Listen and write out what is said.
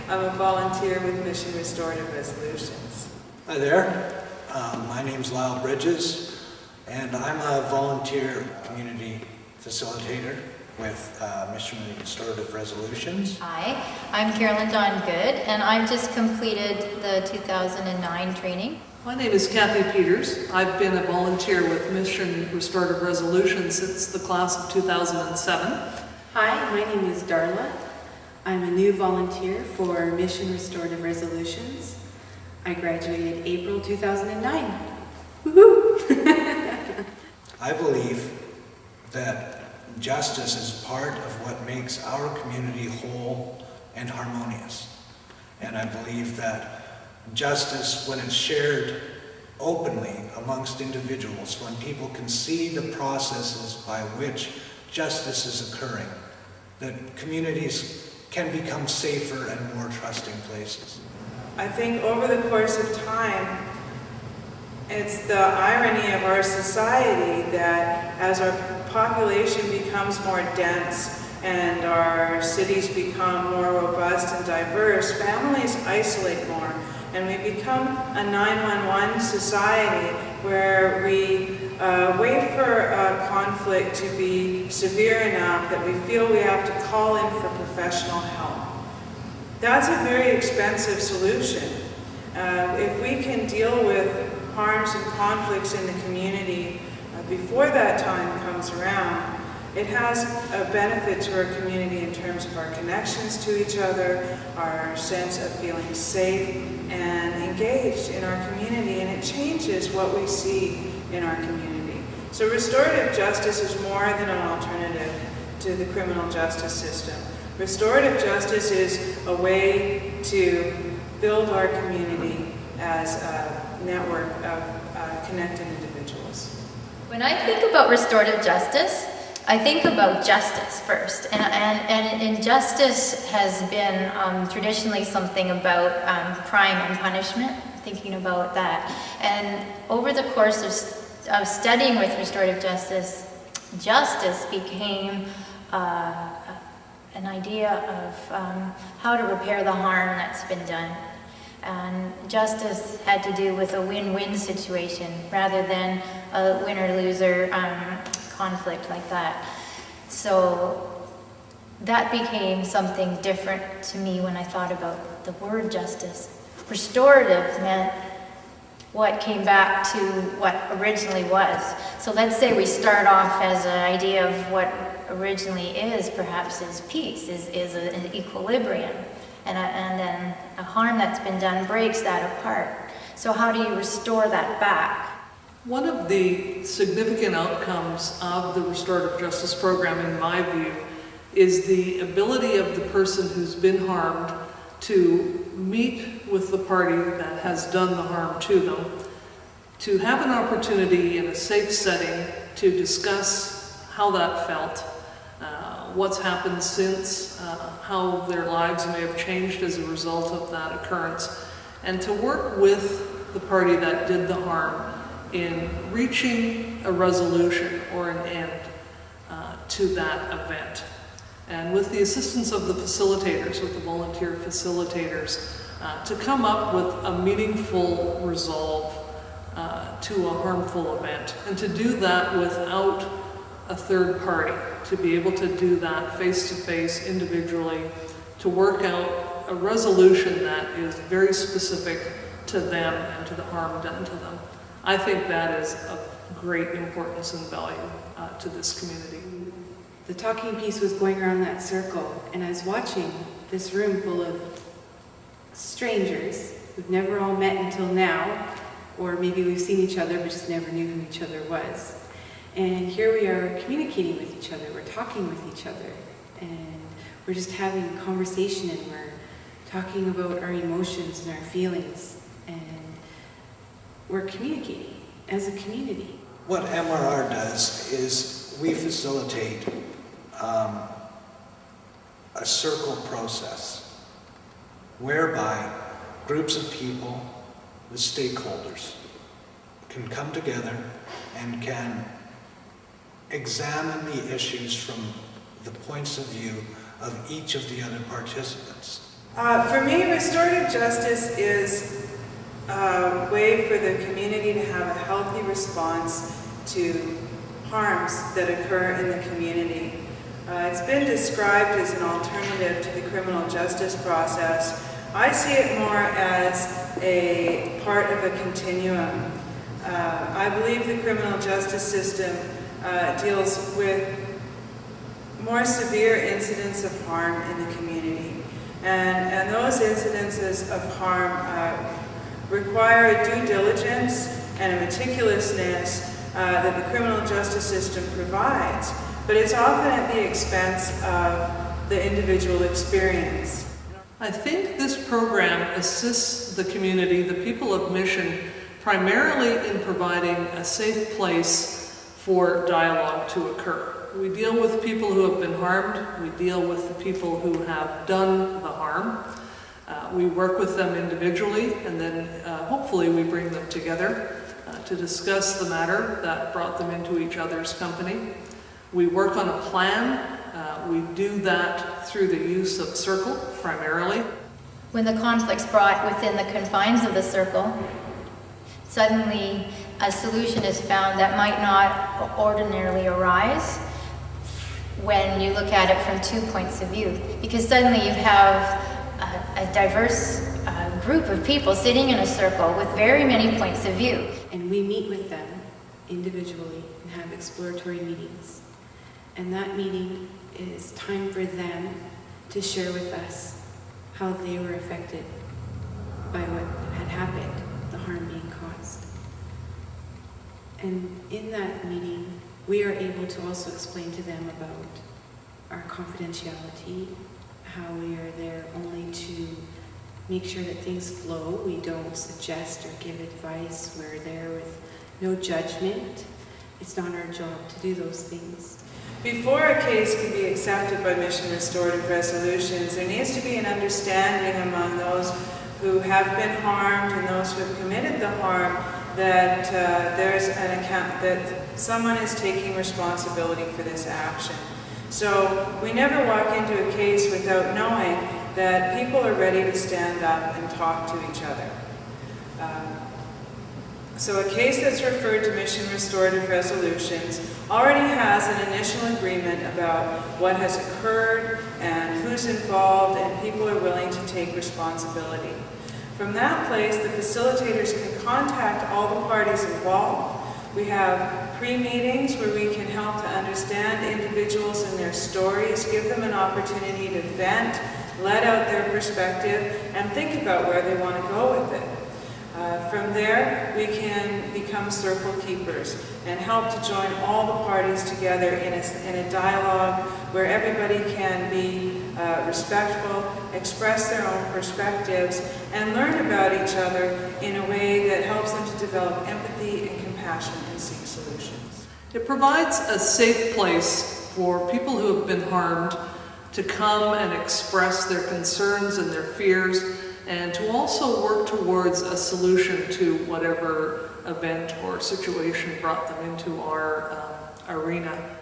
I'm a volunteer with Mission Restorative Resolutions. Hi there. My name's Lyle Bridges, and I'm a volunteer community facilitator with Mission Restorative Resolutions. Hi, I'm Carolyn Dawn Good, and I've just completed the 2009 training. My name is Kathy Peters. I've been a volunteer with Mission Restorative Resolutions since the class of 2007. Hi, my name is Darla. I'm a new volunteer for Mission Restorative Resolutions. I graduated April 2009. Woohoo! I believe that justice is part of what makes our community whole and harmonious. And I believe that justice, when it's shared openly amongst individuals, when people can see the processes by which justice is occurring, that communities can become safer and more trusting places. I think over the course of time, it's the irony of our society that as our population becomes more dense and our cities become more robust and diverse, families isolate more, and we become a 911 society where we wait for a conflict to be severe enough that we feel we have to call in for professional help. That's a very expensive solution. If we can deal with harms and conflicts in the community before that time comes around, it has a benefit to our community in terms of our connections to each other, our sense of feeling safe and engaged in our community, and it changes what we see in our community. So restorative justice is more than an alternative to the criminal justice system. Restorative justice is a way to build our community as a network of connected individuals. When I think about restorative justice, I think about justice first, and justice has been traditionally something about crime and punishment, thinking about that. And over the course of studying with restorative justice, justice became an idea of how to repair the harm that's been done. And justice had to do with a win-win situation rather than a winner-loser conflict like that. So that became something different to me when I thought about the word justice. Restorative meant what came back to what originally was. So let's say we start off as an idea of what originally is, perhaps is peace, is an equilibrium. And then a harm that's been done breaks that apart. So how do you restore that back? One of the significant outcomes of the restorative justice program, in my view, is the ability of the person who's been harmed to meet with the party that has done the harm to them, to have an opportunity in a safe setting to discuss how that felt, what's happened since, how their lives may have changed as a result of that occurrence, and to work with the party that did the harm in reaching a resolution or an end to that event. And with the assistance of the facilitators, with the volunteer facilitators, to come up with a meaningful resolve to a harmful event, and to do that without a third party, to be able to do that face-to-face, individually, to work out a resolution that is very specific to them and to the harm done to them. I think that is of great importance and value to this community. The talking piece was going around that circle, and I was watching this room full of strangers who've never all met until now, or maybe we've seen each other but just never knew who each other was. And here we are communicating with each other, we're talking with each other, and we're just having a conversation, and we're talking about our emotions and our feelings, and we're communicating as a community. What MRR does is we facilitate a circle process whereby groups of people, the stakeholders, can come together and can examine the issues from the points of view of each of the other participants. For me, restorative justice is a way for the community to have a healthy response to harms that occur in the community. It's been described as an alternative to the criminal justice process. I see it more as a part of a continuum. I believe the criminal justice system deals with more severe incidents of harm in the community. And those incidences of harm require a due diligence and a meticulousness that the criminal justice system provides, but it's often at the expense of the individual experience. I think this program assists the community, the people of Mission, primarily in providing a safe place for dialogue to occur. We deal with people who have been harmed. We deal with the people who have done the harm. We work with them individually, and then hopefully we bring them together to discuss the matter that brought them into each other's company. We work on a plan. We do that through the use of circle, primarily. When the conflict's brought within the confines of the circle, suddenly a solution is found that might not ordinarily arise when you look at it from 2 points of view. Because suddenly you have a diverse group of people sitting in a circle with very many points of view. And we meet with them individually and have exploratory meetings. And that meeting is time for them to share with us how they were affected by what had happened, the harm being caused. And in that meeting, we are able to also explain to them about our confidentiality, how we are there only to make sure that things flow. We don't suggest or give advice. We're there with no judgment. It's not our job to do those things. Before a case can be accepted by Mission Restorative Resolutions, there needs to be an understanding among those who have been harmed and those who have committed the harm that there's an account, that someone is taking responsibility for this action. So we never walk into a case without knowing that people are ready to stand up and talk to each other. So a case that's referred to Mission Restorative Resolutions already has an initial agreement about what has occurred and who's involved, and people are willing to take responsibility. From that place, the facilitators can contact all the parties involved. We have pre-meetings where we can help to understand individuals and their stories, give them an opportunity to vent, let out their perspective, and think about where they want to go with it. From there, we can become circle keepers and help to join all the parties together in a dialogue where everybody can be respectful, express their own perspectives, and learn about each other in a way that helps them to develop empathy and compassion and seek solutions. It provides a safe place for people who have been harmed to come and express their concerns and their fears, and to also work towards a solution to whatever event or situation brought them into our arena.